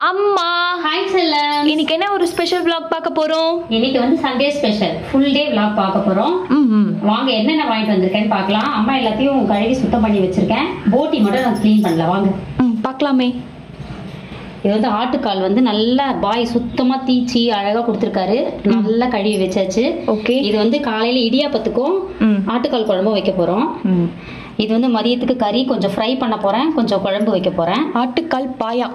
அம்மா ஹாய் செல்லம். இன்னைக்கு என்ன ஒரு ஸ்பெஷல் vlog பார்க்க போறோம்? இன்னைக்கு வந்து Sunday special full day vlog பார்க்க போறோம். வாங்க என்னென்ன வாங்கிட்டு வந்திருக்கேன்னு பார்க்கலாம். அம்மா எல்லாத்தையும் கழுவி சுத்தம் பண்ணி வச்சிருக்கேன். போட்டி மட்டும் நான் க்ளீன் பண்ணல. வாங்க பார்க்கலாமே. இது வந்து ஆட்டுக்கால் வந்து நல்லா பாய் சுத்தமா தீச்சி அழகா கொடுத்துருக்காரு. நல்லா கழுவி வச்சாச்சு. ஓகே. இது வந்து காலையில இடியாப்பத்துக்கும் ஆட்டுக்கால் குழம்பும் வைக்க போறோம். இது வந்து மதியத்துக்கு கறி கொஞ்சம் ஃப்ரை பண்ண போறேன், கொஞ்சம் குழம்பு வைக்க போறேன். ஆட்டுக்கால் பாயா.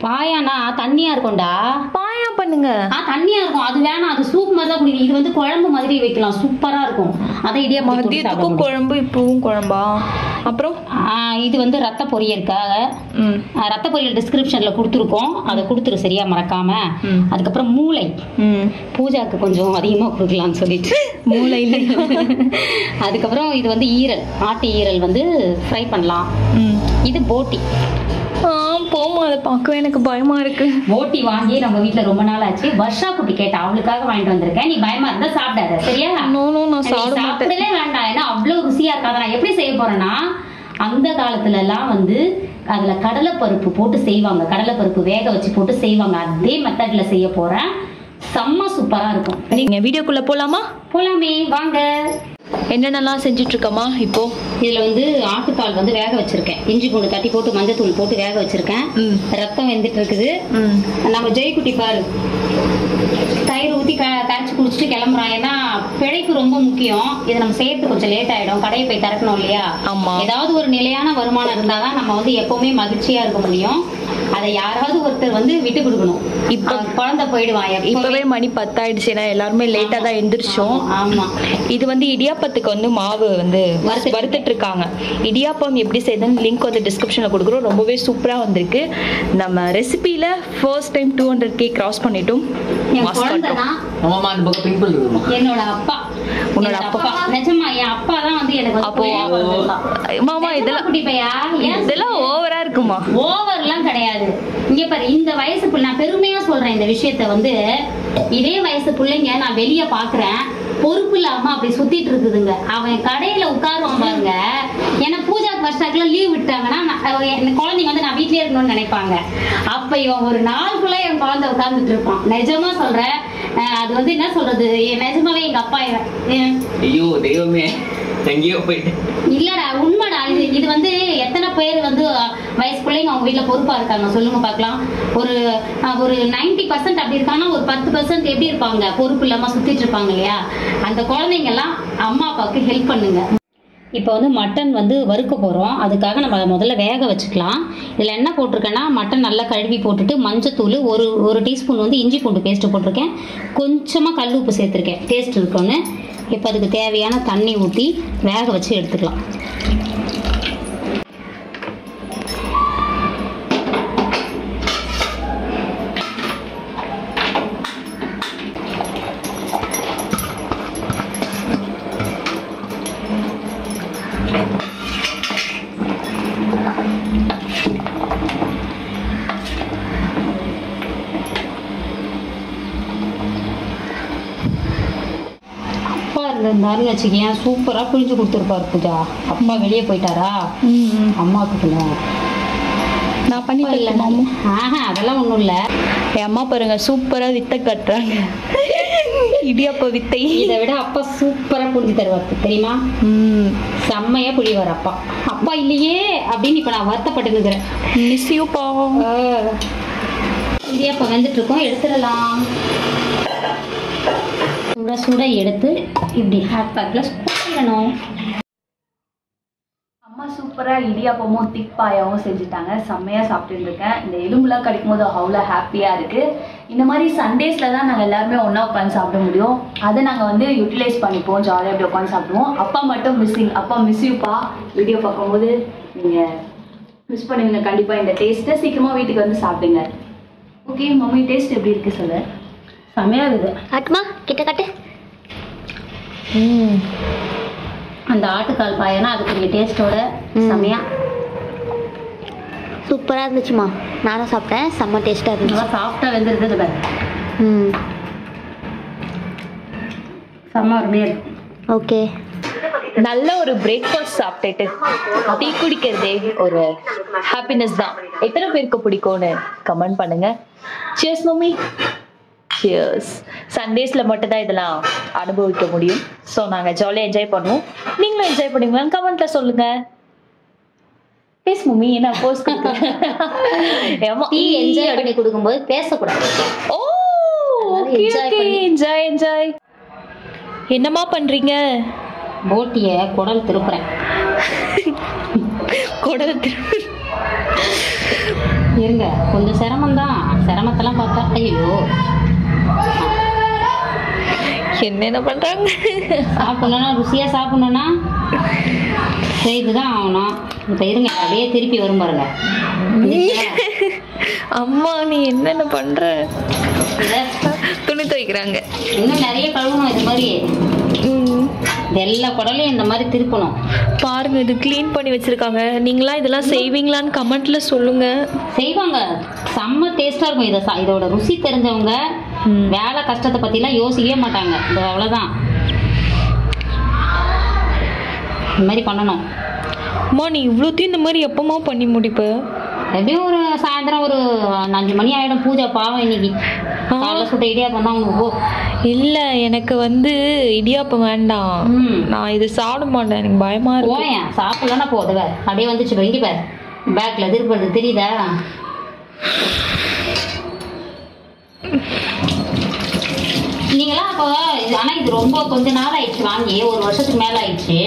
பாயானா தண்ணியா இருக்கும்டா. பாயா பண்ணுங்க. தண்ணியா இருக்கும். அது வேணாம், அது சூப் மாதிரி தான் குடிக்கணும். இது வந்து குழம்பு மாதிரி வைக்கலாம், சூப்பரா இருக்கும். அதை மதியத்துக்கும் குழம்பு இப்பவும் குழம்பா. அப்புறம் இது வந்து ரத்த பொரியலுக்காக ரத்த பொரியல் டிஸ்கிரிப்ஷன்ல கொடுத்துருக்கோம், அதை கொடுத்துரு சரியா மறக்காம. அதுக்கப்புறம் மூளை பூஜாக்கு கொஞ்சம் அதிகமா கொடுக்கலாம்னு சொல்லிட்டு மூளை இல்லை. அதுக்கப்புறம் இது வந்து ஈரல், ஆட்டு ஈரல் வந்து ஃப்ரை பண்ணலாம். இது போட்டி. போமா, அதை பார்க்கவே எனக்கு பயமா இருக்கு. போட்டி வாங்கி நம்ம வீட்டுல ரொம்ப நாள் ஆச்சு. வர்ஷா குட்டி கேட்டா, அவளுக்காக வாங்கிட்டு வந்திருக்கேன். நீ பயமா இருந்தா சாப்பிடாத சரியா? நான் சாப்பிடவே வேண்டாம், ஏன்னா அவ்வளவு ருசியா இருக்காது. நான் எப்படி செய்ய போறேன்னா, அந்த காலத்துல எல்லாம் வந்து அதுல கடலைப்பருப்பு போட்டு செய்வாங்க, கடலைப்பருப்பு வேக வச்சு போட்டு செய்வாங்க. அதே மெத்தட்ல செய்ய போறேன். செம்ம சூப்பரா இருக்கும். நீங்க வீடியோக்குள்ள போலாமா? போலாமே வாங்க. என்னென்னலாம் செஞ்சுட்டு இருக்கமா இப்போ? இதுல வந்து ஆட்டுக்கால் வந்து வேக வச்சிருக்கேன். இஞ்சி பூண்டு தட்டி போட்டு மஞ்சத்தூள் போட்டு வேக வச்சிருக்கேன். ரத்தம் வெந்துட்டு இருக்குது. நம்ம ஜெயக்குட்டி பாரு தயிர் ஊத்தி கரைச்சி குடிச்சிட்டு கிளம்புறான். ஏன்னா பிழைப்பு ரொம்ப முக்கியம். இதை நம்ம சேர்த்து கொஞ்சம் லேட் ஆயிடும், கடையை போய் திறக்கணும் இல்லையா? ஏதாவது ஒரு நிலையான வருமானம் இருந்தாதான் நம்ம வந்து எப்பவுமே மகிழ்ச்சியா இருக்க முடியும். அதை யாராவது ஒருத்தர் வந்து விட்டு கொடுக்கணும். இப்ப குழந்தை போயிடுவான். இப்பவே மணி 10 ஆயிடுச்சுன்னா எல்லாருமே லேட்டா தான் எந்திரிச்சோம். ஆமா. இது வந்து இடியாப்பத்துக்கு வந்து மாவு வந்து வறுத்துட்டு இருக்காங்க. இடியாப்பம் எப்படி செய்யுதுன்னு லிங்க் வந்து டிஸ்கிரிப்ஷன்ல கொடுக்குறோம். ரொம்பவே சூப்பரா வந்திருக்கு. நம்ம ரெசிபியில ஃபர்ஸ்ட் டைம் 200K கிராஸ் பண்ணிட்டோம். என்னோட அப்பா, உன்னோட அப்பா நிஜமா என் அப்பா தான் வந்து எனக்கு அப்போ மாமா இதெல்லாம் ஓவரா இருக்குமா? ஓவர்லாம் கிடையாது. இங்க பாரு, இந்த வயசு பிள்ளை, நான் பெருமையா சொல்றேன் இந்த விஷயத்த வந்து, இதே வயசு பிள்ளைங்க நான் வெளிய பாக்குறேன், பொறுப்பு இல்லாம அப்படி சுத்திட்டு இருக்குதுங்க. அவன் கடையில உட்காருவான் பாருங்க. ஏன்னா பூஜா வருஷாக்குல லீவ் விட்டாங்கன்னா குழந்தைங்க வந்து நான் வீட்லயே இருக்கணும்னு நினைப்பாங்க. அப்ப இவன் ஒரு நாள் ஃபுல்லா என் குழந்தை உட்கார்ந்துட்டு இருப்பான். நிஜமா சொல்றேன். அது வந்து என்ன சொல்றது, நிஜமாவே எங்க அப்பா. ஐயோ தெய்வமே, எங்கேயோ போயிட்டு இல்லடா, உண்மைடா. இது வந்து எத்தனை பேர் வந்து வயசு பிள்ளைங்க அவங்க வீட்டுல பொறுப்பா இருக்காங்க சொல்லுங்க பாக்கலாம். ஒரு 90% அப்படி இருக்காங்க. ஒரு 10% எப்படி இருப்பாங்க, பொறுப்பு இல்லாம சுத்திட்டு இருப்பாங்க இல்லையா? அந்த குழந்தைங்க எல்லாம் அம்மா அப்பாவுக்கு ஹெல்ப் பண்ணுங்க. இப்போ வந்து மட்டன் வந்து வறுக்க போகிறோம். அதுக்காக நம்ம முதல்ல வேக வச்சுக்கலாம். இதில் என்ன போட்டிருக்கேன்னா, மட்டன் நல்லா கழுவி போட்டுட்டு மஞ்சத்தூள், ஒரு டீஸ்பூன் வந்து இஞ்சி பூண்டு பேஸ்ட்டு போட்டிருக்கேன். கொஞ்சமாக கல் உப்பு சேர்த்துருக்கேன், டேஸ்ட் இருக்குன்னு. இப்போ அதுக்கு தேவையான தண்ணி ஊற்றி வேக வச்சு எடுத்துக்கலாம். இருந்தாருன்னு வச்சுக்கேன், சூப்பரா புரிஞ்சு கொடுத்துருப்பாரு பூஜா. அப்பா வெளியே போயிட்டாரா, அம்மாவுக்கு நான் பண்ணி அதெல்லாம் ஒண்ணும் இல்ல. என் அம்மா பாருங்க சூப்பரா வித்தை கட்டுறாங்க. இடியாப்ப வித்தை. இதை விட அப்பா சூப்பரா புரிஞ்சு தருவாரு தெரியுமா? செம்மையா புரிவார் அப்பா. அப்பா இல்லையே அப்படின்னு இப்ப நான் வருத்தப்பட்டு இருக்கிறேன். மிஸ் யூ பா. இடியாப்பம் வந்துட்டு இருக்கோம், எடுத்துடலாம். சுட சுட எடுத்து இப்படி ஹாட் பேக்ல போடணும். அம்மா சூப்பரா இடியாப்பமும் திக் பாயாவும் செஞ்சுட்டாங்க. செம்மையா சாப்பிட்டு இருக்கேன். இந்த எலும்புலாம் கிடைக்கும் போது அவ்வளோ ஹாப்பியா இருக்கு. இந்த மாதிரி சண்டேஸ்ல தான் நாங்கள் எல்லாருமே ஒன்றா உட்காந்து சாப்பிட முடியும். அதை நாங்கள் வந்து யூட்டிலைஸ் பண்ணிப்போம், ஜாலியாக அப்படி உட்காந்து சாப்பிடுவோம். அப்பா மட்டும் மிஸ்ஸிங். அப்பா மிஸ் யூப்பா. வீடியோ பார்க்கும்போது நீங்கள் மிஸ் பண்ணுவீங்க கண்டிப்பாக இந்த டேஸ்ட்டை. சீக்கிரமாக வீட்டுக்கு வந்து சாப்பிடுங்க. ஓகே மம்மி, டேஸ்ட் எப்படி இருக்கு சொல்லு. செமையா இருக்குது. காட்டுமா, கிட்ட காட்டு. அந்த ஆட்டுக்கால் பாயனா அதுக்குரிய டேஸ்டோட செமையா சூப்பரா இருந்துச்சுமா. நானும் சாப்பிட்டேன், செம்ம டேஸ்டா இருந்துச்சு. சாஃப்டா வெந்திருக்குது பாரு. செம்ம அருமையா இருக்கு. ஓகே. நல்ல ஒரு பிரேக்ஃபாஸ்ட் சாப்பிட்டுட்டு டீ குடிக்கிறதே ஒரு ஹாப்பினஸ் தான். எத்தனை பேருக்கு பிடிக்கும்னு கமெண்ட் பண்ணுங்க. Cheers mummy. சியர்ஸ். சண்டேஸ்ல மட்டும் தான் இதெல்லாம் அனுபவிக்க முடியும். ஸோ நாங்கள் ஜாலியாக என்ஜாய் பண்ணுவோம். நீங்களும் என்ஜாய் பண்ணுவீங்களான்னு கமெண்ட்ல சொல்லுங்க. பேஸ் மம்மி என்ன போஸ் டீ என்ஜாய் பண்ணி கொடுக்கும்போது பேசக்கூடாது. ஓ என்ஜாய் என்ஜாய். என்னம்மா பண்றீங்க? போட்டிய குடல் திருப்புறேன். குடல் இருங்க, கொஞ்சம் சிரமம்தான். சிரமத்தெல்லாம் பார்த்தா ஐயோ என்னென்ன பண்றாங்க. சாப்பிடணும்னா ருசியா சாப்பிடணும்னா செய்துதான் ஆகணும். இப்ப இருங்க, அப்படியே திருப்பி வரும் பாருங்க. அம்மா நீ என்னென்ன பண்ற? துணி துவைக்கிறாங்க. இன்னும் நிறைய கழுவணும். இது மாதிரி எல்லா குடலையும் இந்த மாதிரி திருப்பணும். பாருங்க, இது கிளீன் பண்ணி வச்சிருக்காங்க. நீங்களா இதெல்லாம் செய்வீங்களான்னு கமெண்ட்ல சொல்லுங்க. செய்வாங்க, செம்ம டேஸ்டா இருக்கும். இதோட ருசி தெரிஞ்சவங்க வேலை கஷ்டத்தை பத்தி எல்லாம் யோசிக்கவே மாட்டாங்க. இது அவ்வளவுதான், இந்த மாதிரி பண்ணணும். அம்மா நீ இவ்வளோத்தையும் இந்த மாதிரி எப்பமா பண்ணி முடிப்ப? எப்படியும் ஒரு சாயந்தரம் ஒரு 5 மணி ஆயிடும். பூஜை பாவம் இன்னைக்கு காலைல சுட்ட இடியாப்பம் தான் உனக்கு. இல்ல எனக்கு இடியாப்பம் வேண்டாம். நான் இது சாப்பிட மாட்டேன், எனக்கு பயமா இருக்கு. போயேன் சாப்பிடலன்னா போதுவ. அப்படியே வந்துச்சு இங்க பாரு, பேக்ல திருப்பது தெரியுதா? நீங்களாம் அப்போ ஆனா இது ரொம்ப கொஞ்ச நாள் ஆயிடுச்சு வாங்கி, 1 வருஷத்துக்கு மேல ஆயிடுச்சு.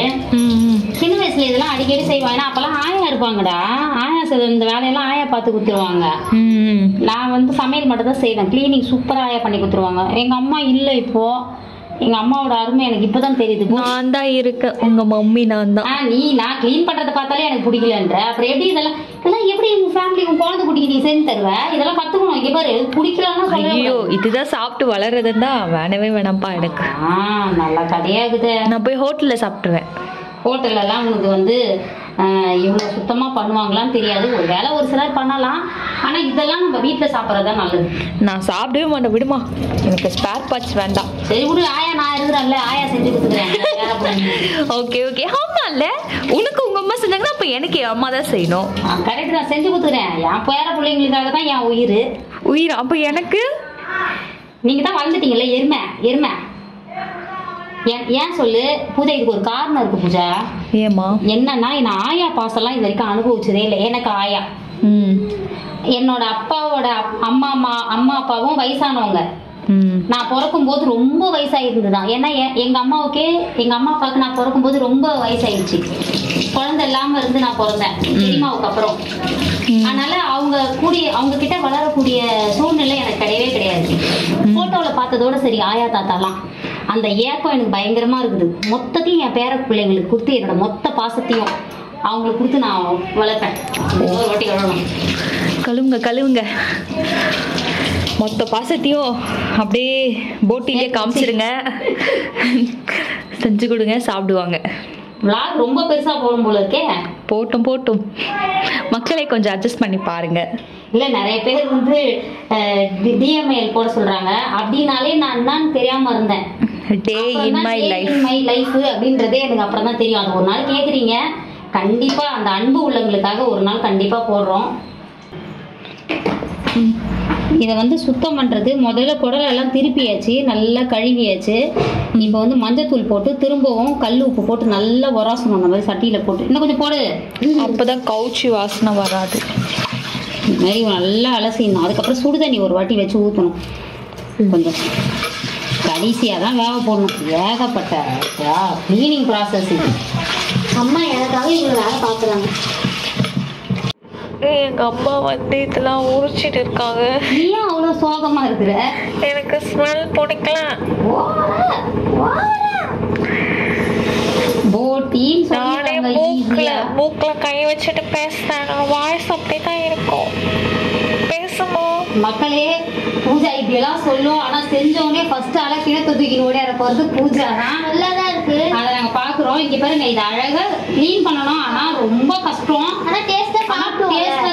சின்ன வயசுல இதெல்லாம் அடிக்கடி செய்வாங்க. ஏன்னா அப்பெல்லாம் ஆயா இருப்பாங்கடா. ஆயா இந்த வேலையெல்லாம் ஆயா பார்த்து கொடுத்துருவாங்க. நான் சமையல் மட்டும் தான் செய்வேன். கிளீனிங் சூப்பரா ஆயா பண்ணி கொடுத்துருவாங்க. எங்க அம்மா இல்ல இப்போ. எங்க அம்மாவோட அருமை எனக்கு இப்பதான் தெரியுது. நான் தான் இருக்கேன், உங்க மம்மி நான் தான். நான் கிளீன் பண்றதை பார்த்தாலே எனக்கு பிடிக்கலன்ற அப்புறம் எப்படி இதெல்லாம் எப்படி உங்க ஃபேமிலி உங்க குழந்தை குட்டிக்கு நீ செஞ்சு தருவ? இதெல்லாம் கத்துக்கணும். இங்க பாரு, பிடிக்கலன்னா ஐயோ இதுதான் சாப்பிட்டு வளர்றதுதான் வேணவே வேணாம்ப்பா எனக்கு. நல்லா கடையாகுது. நான் போய் ஹோட்டல்ல சாப்பிட்டுருவேன். ஹோட்டல்ல எல்லாம் உனக்கு இவ்வளவு சுத்தமா பண்ணுவாங்களான்னு தெரியாது. ஒரு வேலை ஒரு சிலர் பண்ணலாம். ஆனா இதெல்லாம் நம்ம வீட்டுல சாப்பிடறதா நல்லது. நான் சாப்பிடவே மாட்டேன், விடுமா. எனக்கு ஸ்பேர் பார்ட்ஸ் வேண்டாம். சரி விடு, ஆயா நான் இருக்கிறேன்ல, ஆயா செஞ்சு கொடுத்துக்கிறேன். Okay okay. ஆமா இல்ல, உனக்கு உங்க அம்மா செஞ்சாங்கன்னா அப்ப எனக்கு என் அம்மா தான் செய்யணும். கரெக்ட் தான், செஞ்சு கொடுத்துக்கிறேன். என் பேர பிள்ளைங்களுக்காக தான் என் உயிர். அப்ப எனக்கு நீங்க தான் வளர்ந்துட்டீங்கல்ல, எருமை. ஏன் சொல்லு பூஜா, இதுக்கு ஒரு காரணம் இருக்கு பூஜா. ஏமா? என்னன்னா நான் ஆயா பாசெல்லாம் இது வரைக்கும் அனுபவிச்சதே இல்லை. எனக்கு ஆயா என்னோட அப்பாவோட அம்மா அப்பாவும் வயசானவங்க. நான் பிறக்கும் போது ரொம்ப வயசாயிருந்துதான். ஏன்னா எங்க அம்மா அப்பாவுக்கு நான் பிறக்கும் போது ரொம்ப வயசாயிடுச்சு. குழந்தை இல்லாம இருந்து நான் பிறந்தேன் பெரியமாவுக்கு அப்புறம். அதனால அவங்க கிட்ட வளரக்கூடிய சூழ்நிலை எனக்கு கிடையவே கிடையாது. போட்டோல பார்த்ததோட சரி, ஆயா தாத்தாலாம் அந்த ஏக்கம் எனக்கு பயங்கரமா இருக்குது. மொத்தத்தையும் என் பேர பிள்ளைங்களுக்கு கொடுத்து என்னோட மொத்த பாசத்தையும் அவங்களுக்கு கொடுத்து நான் வளர்ப்பேன். ஒரு வாட்டி கழுவுங்க மொத்த பாசத்தையும் அப்படியே போட்டிலே காமிச்சிருங்க. செஞ்சு கொடுங்க, சாப்பிடுவாங்க. விளாக் ரொம்ப பெருசா போடும் போல இருக்கே. போட்டும் மக்களை கொஞ்சம் அட்ஜஸ்ட் பண்ணி பாருங்க. இல்ல நிறைய பேர் டிஎம்ஐஎல் போட சொல்றாங்க. அப்படின்னாலே நான் என்னன்னு தெரியாம இருந்தேன். டே இன் மை லைஃப் அப்படின்றதே எனக்கு அப்புறம் தான் தெரியும். அது ஒரு நாள் கேக்குறீங்க, கண்டிப்பா அந்த அன்பு உள்ளவங்களுக்காக ஒரு நாள் கண்டிப்பா போடுறோம். இதை சுத்தம் பண்றது முதல்ல குடலை எல்லாம் திருப்பியாச்சு, நல்லா கழுவியாச்சு. இப்போ மஞ்சத்தூள் போட்டு திரும்பவும் கல் உப்பு போட்டு நல்லா உராசணும். அந்த மாதிரி சட்டியில போட்டு இன்னும் கொஞ்சம் போடு, அப்பதான் கவுச்சி வாசனை வராது. இந்த மாதிரி நல்லா அலசிடணும். அதுக்கப்புறம் சுடு தண்ணி ஒரு வாட்டி வச்சு ஊற்றணும். கொஞ்சம் கடைசியாக தான் வேக போடணும். ஏகப்பட்ட கிளீனிங் ப்ராசஸ். அம்மா எனக்காக இவ்வளோ வேலை பார்க்குறாங்க. எங்க அம்மா இதெல்லாம் உரிச்சிட்டு இருக்காங்க. நீ அவ்வளோ சோகமா இருக்கிற? எனக்கு ஸ்மெல் பிடிக்கல. மூக்குல கை வச்சுட்டு பேசுறேன். வாய்ஸ் அப்படிதான் இருக்கும். பேசுமா மக்களே? பூஜா இப்படி எல்லாம் சொல்லும், ஆனா செஞ்சோடனே ஃபர்ஸ்ட் ஆளா கிணத்து தூக்கிட்டு ஓடியார போறது பூஜா தான். நல்லாதான் இருக்கு, அதை நாங்க பாக்குறோம். இங்க பாருங்க, இது அழகா கிளீன் பண்ணணும். ஆனா ரொம்ப கஷ்டம். ஆனா டேஸ்டா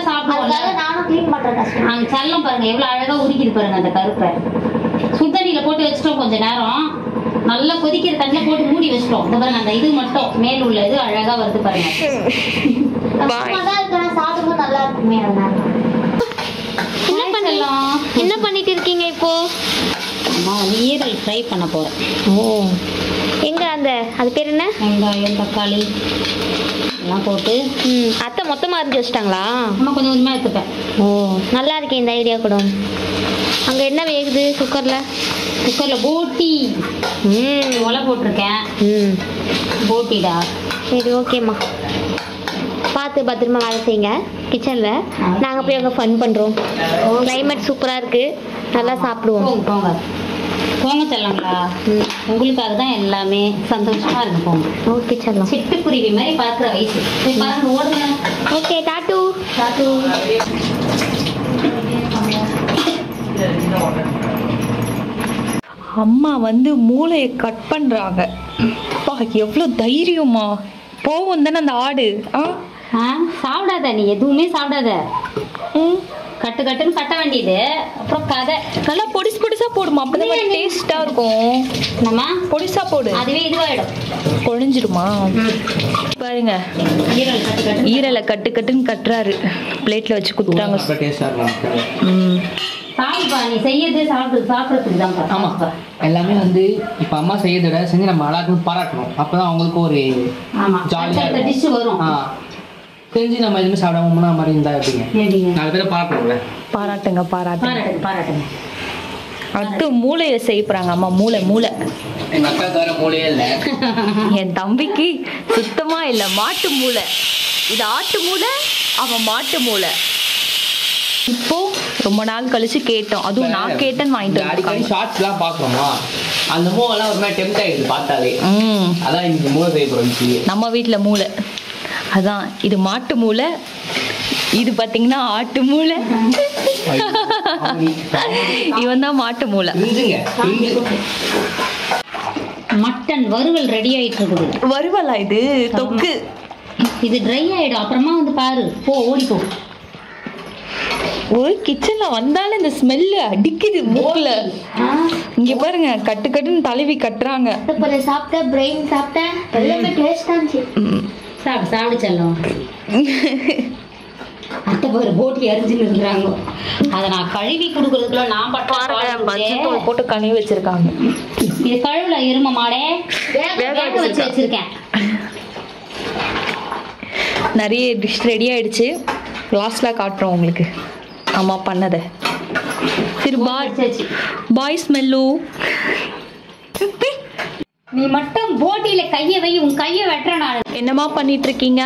சாப்பிடுவோம். நானும் கிளீன் பண்றேன் கஷ்டம். அந்த செல்லம் பாருங்க எவ்வளவு அழகா உருக்கிட்டு பாருங்க அந்த கருப்பை. சுடுதண்ணியில போட்டு வச்சிட்டோம் கொஞ்ச நேரம். நல்லா கொதிக்கிற தண்ணில போட்டு மூடி வச்சிட்டோம். இந்த பாருங்க அந்த இது மட்டும் மேல் உள்ள இது அழகா வருது பாருங்க. சாப்பிடும்போது நல்லா இருக்குமே. அதனால என்ன பண்ணிட்டு இருக்கீங்க இப்போ? அம்மா ஈரல் ஃப்ரை பண்ண போறேன். ஓ, எங்க அந்த அது பேர் என்ன? வெங்காயம் தக்காளி எல்லாம் போட்டு. அத்தை மொத்தமா அரிஞ்சு வச்சிட்டாங்களா? அம்மா கொஞ்சம் கொஞ்சமா எடுத்துப்பேன். ஓ, நல்லா இருக்கே இந்த ஐடியா கூட. அங்க என்ன வேகுது குக்கர்ல? போட்டி ஒலை போட்டிருக்கேன். போட்டிடா. சரி, ஓகேம்மா. பார்த்து பத்திரமா வேலை செய்யுங்க கிச்சனில். நாங்கள் போய் அங்கே ஃபன் பண்ணுறோம். கிளைமேட் சூப்பராக இருக்குது, நல்லா சாப்பிடுவோம். போங்க போங்க செல்லங்களா. உங்களுக்காக தான் எல்லாமே. சந்தோஷமா இருக்கு. போங்க. ஓகே செல்லம். சிட்டுக்குருவி மாதிரி பார்க்குற வயசு. போய் பாருங்க, ஓடுங்க. ஓகே, டாட்டு. அம்மா வந்து மூளையை கட் பண்றாங்க. அப்பா எவ்வளோ தைரியமா. போவோம் தானே அந்த ஆடு. சாப்பிடாத, நீ எதுவுமே சாப்பிடாத. கட்டு கட்டுன்னு கட்ட வேண்டியது. அப்புறம் கதை நல்லா பொடிசு பொடிசா போடுமா, அப்பதான் டேஸ்டா இருக்கும். நம்ம பொடிசா போடு, அதுவே இதுவாயிடும், குழஞ்சிடுமா. பாருங்க, ஈரலை கட்டு கட்டுன்னு கட்டுறாரு. பிளேட்ல வச்சு குடுத்துறாங்க. சாப்பிடுப்பா, நீ செய்யறது சாப்பிடுறதுக்கு தான். ஆமா, எல்லாமே வந்து இப்ப அம்மா செய்யறத செஞ்சு நம்ம எல்லாருக்கும் பாராட்டணும். அப்பதான் அவங்களுக்கு ஒரு ஜாலியா டிஷ் வரும். செஞ்சு நம்ம எதுவுமே சாப்பிடாம மாதிரி இருந்தா எப்படிங்க? 4 பேரை பாராட்டணும்ல. பாராட்டுங்க பாராட்டுங்க. அடுத்து மூளையை செய்யறாங்க அம்மா. மூளை எங்க அக்காவுக்கு வேற மூளையே இல்ல. என் தம்பிக்கு சுத்தமா இல்ல. மாட்டு மூளை. இது ஆட்டு மூளை, அவன் மாட்டு மூளை. இப்போ ரொம்ப நாள் கழிச்சு கேட்டோம். அதுவும் நான் கேட்டேன்னு வாங்கிட்டு அடிக்கடி ஷார்ட்ஸ் எல்லாம் பாக்குறோமா, அந்த மூவெல்லாம் ஒரு மாதிரி டெம்ட் ஆயிடுது பார்த்தாலே. அதான் இன்னைக்கு மூளை செய்ய போறோம். நம்ம வீட்டுல மூளை அதான். இது மாட்டு மூளை, இது பாத்தீங்கன்னா ஆட்டு மூளை. இவன் தான் மாட்டு மூளை. மட்டன் வறுவல் ரெடி ஆயிட்டு இருக்குது. வறுவலா இது? தொக்கு. இது ட்ரை ஆயிடும். அப்புறமா வந்து பாரு. போ, ஓடிப்போ. ஒரு கிச்சன்ல வந்தாலும் இந்த ஸ்மெல்லு அடிக்குது மூக்குல. இங்க பாருங்க, கட்டு கட்டுன்னு தழுவி கட்டுறாங்க. சாப்பிட்ட பிரெயின் சாப்பிட்டேன், எல்லாமே டேஸ்டா இருந்துச்சு. சாப்பிடு செல்லம். அத்தை பாரு போட்டி அரிஞ்சுன்னு இருக்கிறாங்க. அதை நான் கழுவி கொடுக்கறதுக்குள்ள நான் பட்டாரம் போட்டு கழுவி வச்சிருக்காங்க. இது கழுவுல எரும மாடே வேக வச்சு வச்சிருக்கேன். நிறைய டிஷ் ரெடி ஆயிடுச்சு. லாஸ்ட்ல காட்டுறோம் உங்களுக்கு அம்மா பண்ணதை. சரி, பாய் ஸ்மெல்லு. நீ மட்டும் போட்டியில கைய வை. உன் கைய வெட்டுற நாள். என்னமா பண்ணிட்டு இருக்கீங்க?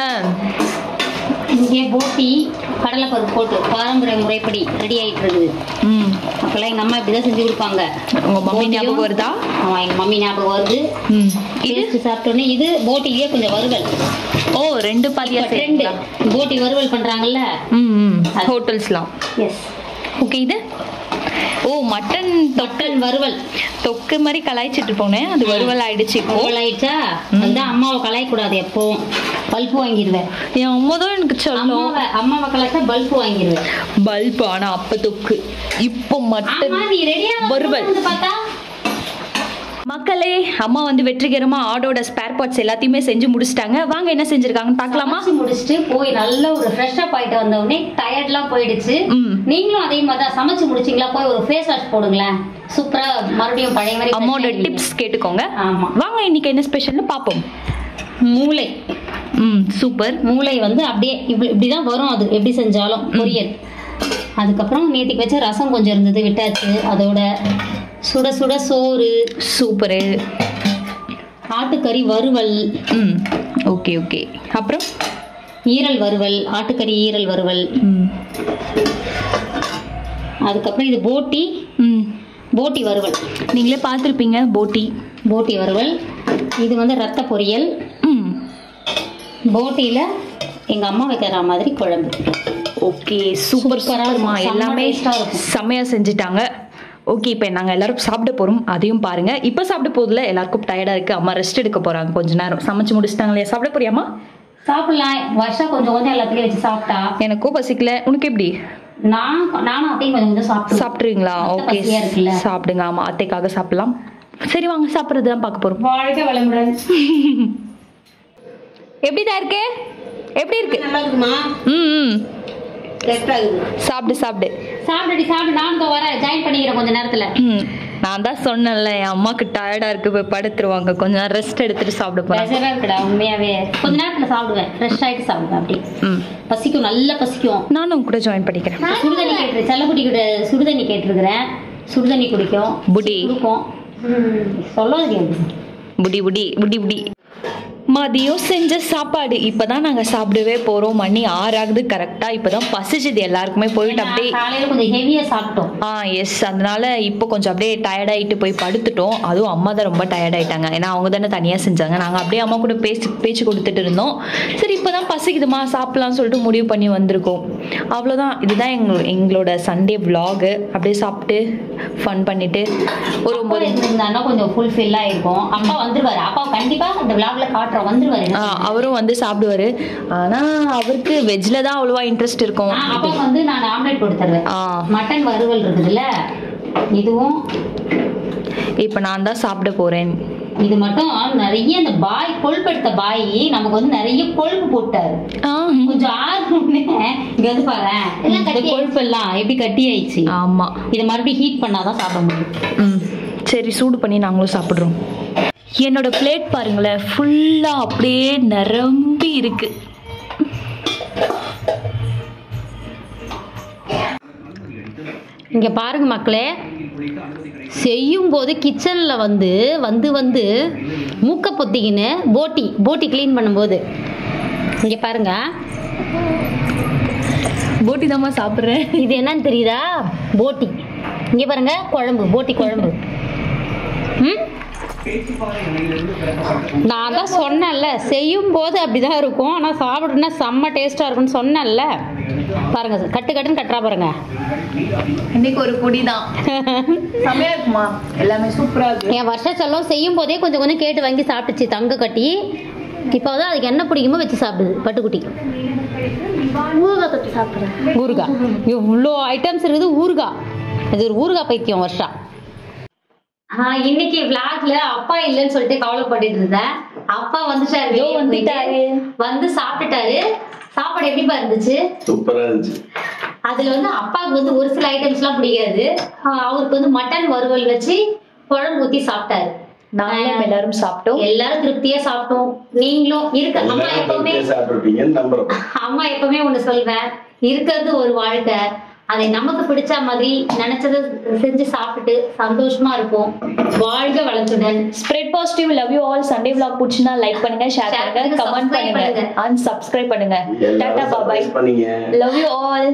இங்கே போட்டி கடலைப்பருப்பு போட்டு பாரம்பரிய முறைப்படி ரெடி ஆயிட்டு இருக்குது. அப்பெல்லாம் எங்க அம்மா இப்படிதான் செஞ்சு கொடுப்பாங்க. உங்க மம்மி ஞாபகம் வருதா? ஆமா, எங்க மம்மி ஞாபகம் வருது. இது சாப்பிட்டோன்னே இது போட்டியே கொஞ்சம் வறுவல். ஓ, 2 பாதியா ரெண்டு போட்டி வறுவல் பண்றாங்கல்ல ஹோட்டல்ஸ்லாம். எஸ். ஓகே, இது மட்டன் வறுவல் தொக்கு மாதிரி கலாய்ச்சிட்டு போனேன். அது வறுவல் ஆயிடுச்சு. வறுவல் ஆயிடுச்சா? அதுதான் அம்மாவை கலாய்க்க கூடாது. எப்பவும் பல்பு வாங்கிடுவேன். என் அம்மா தான் எனக்கு சொல்லும். அம்மாவை கலாய்ச்சா பல்பு வாங்கிடுவேன். பல்பு. ஆனா அப்ப தொக்கு, இப்போ மட்டன் வறுவல். மக்களே, அம்மா வந்து வெற்றிகரமா ஆடோட ஸ்பேர் பார்ட்ஸ் எல்லாத்தையுமே செஞ்சு முடிச்சிட்டாங்க. வாங்க என்ன செஞ்சிருக்காங்கன்னு பார்க்கலாமா? முடிச்சுட்டு போய் நல்ல ஒரு ஃப்ரெஷ் அப் ஆயிட்டு வந்த உடனே டயர்ட்லாம் போயிடுச்சு. நீங்களும் அதே மாதிரி தான் சமைச்சு முடிச்சிங்களா? போய் ஒரு ஃபேஸ் வாஷ் போடுங்களேன். சூப்பரா மறுபடியும் பழைய மாதிரி. அம்மாவோட டிப்ஸ் கேட்டுக்கோங்க. ஆமா, வாங்க இன்னைக்கு என்ன ஸ்பெஷல்னு பாப்போம். மூளை. சூப்பர். மூளை வந்து அப்படியே இப்படிதான் வரும். அது எப்படி செஞ்சாலும் பொரியல். அதுக்கப்புறம் நேற்றுக்கு வச்ச ரசம் கொஞ்சம் இருந்தது, விட்டாச்சு. அதோட சுட சுட சோறு. சூப்பரு. ஆட்டுக்கறி வறுவல். Okay okay. அப்புறம் ஈரல் வறுவல், ஆட்டுக்கறி ஈரல் வறுவல். அதுக்கப்புறம் இது போட்டி. போட்டி வறுவல் நீங்களே பார்த்துருப்பீங்க. போட்டி வறுவல். இது வந்து ரத்த பொரியல். போட்டியில எங்க அம்மா வைக்கிற மாதிரி குழம்பு. Okay, super. எல்லாமே செம்மையா செஞ்சுட்டாங்க. ஓகே, இப்போ நாங்கள் எல்லாரும் சாப்பிட போகிறோம். அதையும் பாருங்க. இப்போ சாப்பிட போதில் எல்லாருக்கும் டயர்டாக இருக்குது. அம்மா ரெஸ்ட் எடுக்க போகிறாங்க கொஞ்ச நேரம். சமைச்சு முடிச்சிட்டாங்களே. சாப்பிட போறியாம்மா? சாப்பிடலாம். வருஷம் கொஞ்சம் எல்லாத்துலேயும் வச்சு சாப்பிட்டா. எனக்கும் பசிக்கல. உனக்கு எப்படி? நானும் அத்தையும் கொஞ்சம் கொஞ்சம் சாப்பிட்றீங்களா? ஓகே, சாப்பிடுங்க. ஆமா, அத்தைக்காக சாப்பிடலாம். சரி வாங்க, சாப்பிட்றது தான் பார்க்க போறோம். வாழ்க வளமுடன். எப்படிதான் இருக்கு? எப்படி இருக்கு? நல்லா இருக்குமா? சாப்பிடு சாப்பிடு சாப்பிடுடி சாப்பிடு. நானும் வரேன், ஜாயின் பண்ணிக்கிறேன் கொஞ்ச நேரத்துல. நான் தான் சொன்னேன்ல, என் அம்மாக்கு டயர்டா இருக்கு, போய் படுத்துருவாங்க, கொஞ்சம் ரெஸ்ட் எடுத்துட்டு சாப்பிட போறேன். இருக்குடா உண்மையாவே. கொஞ்ச நேரத்துல சாப்பிடுவேன், ஃப்ரெஷ் ஆயிட்டு சாப்பிடுவேன். அப்படி பசிக்கும், நல்லா பசிக்கும். நானும் கூட ஜாயின் பண்ணிக்கிறேன். சுடுதண்ணி கேட்டு செல்லக்குட்டி கிட்ட சுடுதண்ணி கேட்டிருக்கிறேன். சுடுதண்ணி குடிக்கும், புடி குடிக்கும். சொல்லாது புடி புடி புடி புடி. மதியம் செஞ்ச சாப்பாடு இப்பதான் நாங்க சாப்பிடவே போறோம். மணி 6 ஆகுது கரெக்டா. இப்பதான் பசிச்சுது எல்லாருக்குமே. போயிட்டு அப்படியே காலையில கொஞ்சம் ஹெவியா சாப்பிட்டோம். எஸ், அதனால இப்போ கொஞ்சம் அப்படியே டயர்ட் ஆயிட்டு போய் படுத்துட்டோம். அதுவும் அம்மா தான் ரொம்ப டயர்ட் ஆயிட்டாங்க. ஏன்னா அவங்க தானே தனியா செஞ்சாங்க. நாங்க அப்படியே அம்மா கூட பேச்சு கொடுத்துட்டு இருந்தோம். சரி இப்பதான் பசிக்குதுமா சாப்பிடலாம்னு சொல்லிட்டு முடிவு பண்ணி வந்திருக்கோம். அவ்வளோதான். இதுதான் எங்களோட சண்டே vlog. அப்படியே சாப்பிட்டு ஃபன் பண்ணிட்டு ஒரு கொஞ்சம் ஃபுல்ஃபில் ஆயிருக்கும். அப்பா வந்துருவாரு. அப்பா கண்டிப்பா இந்த vlogல காட்டுறோம், வந்துருவாரு. அவரும் வந்து சாப்பிடுவாரு. ஆனா அவருக்கு வெஜ்ல தான் அவ்வளவா இன்ட்ரெஸ்ட் இருக்கும். அப்பா வந்து நான் ஆம்லெட் போட்டு தருவேன். மட்டன் வறுவல் இருக்குதுல்ல, இதுவும் இப்ப நான் தான் சாப்பிட போறேன். இது மட்டும் நிறைய இந்த பாய் கொழுப்படுத்த பாய் நமக்கு வந்து நிறைய கொழுப்பு போட்டாரு. கொஞ்சம் ஆர்வம்னு இங்க வந்து பாரு, இந்த கொழுப்பு எல்லாம் எப்படி கட்டி ஆயிடுச்சு. ஆமா, இதை மறுபடியும் ஹீட் பண்ணாதான் சாப்பிட முடியும். சரி, சூடு பண்ணி நாங்களும் சாப்பிடுறோம். என்னோட பிளேட் பாருங்களேன், ஃபுல்லா அப்படியே நிரம்பி இருக்கு. இங்க பாருங்க மக்களே, செய்யும் போது கிச்சன்ல வந்து வந்து வந்து மூக்க பொத்திக்கின்னு போட்டி கிளீன் பண்ணும்போது இங்க பாருங்க, போட்டி தாம்மா சாப்பிட்றேன். இது என்னன்னு தெரியுதா? போட்டி. இங்க பாருங்க, குழம்பு, போட்டி குழம்பு. நான் தான் சொன்னேன்ல, செய்யும் போது அப்படிதான் இருக்கும், ஆனா சாப்பிடுனா செம்ம டேஸ்டா இருக்கும்னு சொன்னேன்ல. பாருங்க, கட்டுன்னு கட்டுறா பாருங்க. இன்னைக்கு ஒரு பொடி தான் செமையா இருக்குமா, எல்லாமே சூப்பரா இருக்கு. என் வருஷ செல்லம் செய்யும் போதே கொஞ்சம் கொஞ்சம் கேட்டு வாங்கி சாப்பிட்டுச்சு தங்க கட்டி. இப்போதான் அதுக்கு என்ன பிடிக்குமோ வச்சு சாப்பிடுது பட்டுக்குட்டி. ஊறுகாய் தொட்டு சாப்பிடுறேன். ஊறுகாய் இவ்வளோ ஐட்டம்ஸ் இருக்குது. ஊறுகாய், இது ஒரு ஊறுகாய் பைத்தியம் வருஷா. இன்னைக்கு விளாக்ல அப்பா இல்லைன்னு சொல்லிட்டு கவலைப்பட்டு இருந்தேன். அப்பா வந்துட்டாரு, வந்து சாப்பிட்டுட்டாரு. சாப்பாடு எப்படிப்பா இருந்துச்சு? சூப்பரா இருந்துச்சு. அதுல வந்து அப்பாவுக்கு வந்து ஒரு சில ஐட்டம்ஸ் எல்லாம் பிடிக்காது. அவருக்கு வந்து மட்டன் வறுவல் வச்சு குழம்பு ஊத்தி சாப்பிட்டாரு. நாங்களும் எல்லாரும் சாப்பிட்டோம், எல்லாரும் திருப்தியா சாப்பிட்டோம். நீங்களும் இருக்க அம்மா எப்பவுமே ஒண்ணு சொல்வேன், இருக்கிறது ஒரு வாழ்க்கை, அதை நமக்கு பிடிச்ச மாதிரி நினைச்சதை செஞ்சு சாப்பிட்டு சந்தோஷமா இருப்போம். வாழ்க வளத்துடன். Spread positive. Love you all. Sunday vlog பிடிச்சினா லைக் பண்ணுங்க, ஷேர் பண்ணுங்க, கமெண்ட் பண்ணுங்க, அண்ட் சப்ஸ்கிரைப் பண்ணுங்க. டாடா பாய். Love you all.